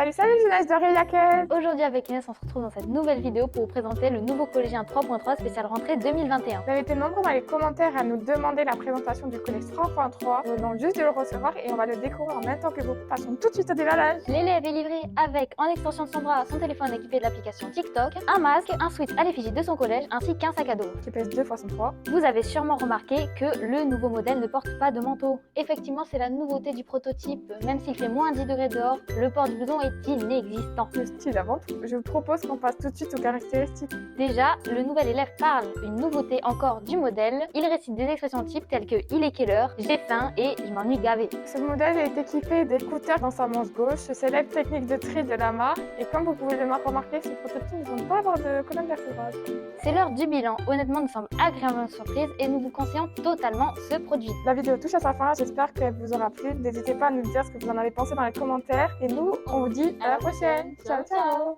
Salut jeunesse de Réliaquette. Aujourd'hui avec Inès, on se retrouve dans cette nouvelle vidéo pour vous présenter le nouveau collégien 3.3 spécial rentrée 2021. Vous avez été nombreux dans les commentaires à nous demander la présentation du collège 3.3. Nous venons juste de le recevoir et on va le découvrir en même temps que vous. Passons tout de suite au déballage. L'élève est livré avec, en extension de son bras, son téléphone équipé de l'application TikTok, un masque, un switch à l'effigie de son collège ainsi qu'un sac à dos. Qui pèse 2 fois son poids. Vous avez sûrement remarqué que le nouveau modèle ne porte pas de manteau. Effectivement, c'est la nouveauté du prototype. Même s'il fait moins 10 degrés dehors, le port du blouson est inexistant. Le style avant tout. Je vous propose qu'on passe tout de suite aux caractéristiques. Déjà, le nouvel élève parle, une nouveauté encore du modèle. Il récite des expressions types telles que il est quelle heure, j'ai faim et je m'ennuie gavé. Ce modèle est équipé d'écouteurs dans sa manche gauche, célèbre technique de tri de la marque. Et comme vous pouvez le remarquer, ce prototype ne semble pas avoir de colonne vertébrale. C'est l'heure du bilan. Honnêtement, nous sommes agréablement surprises et nous vous conseillons totalement ce produit. La vidéo touche à sa fin, j'espère qu'elle vous aura plu. N'hésitez pas à nous dire ce que vous en avez pensé dans les commentaires. Et nous, on vous dit à la prochaine. Ciao ciao.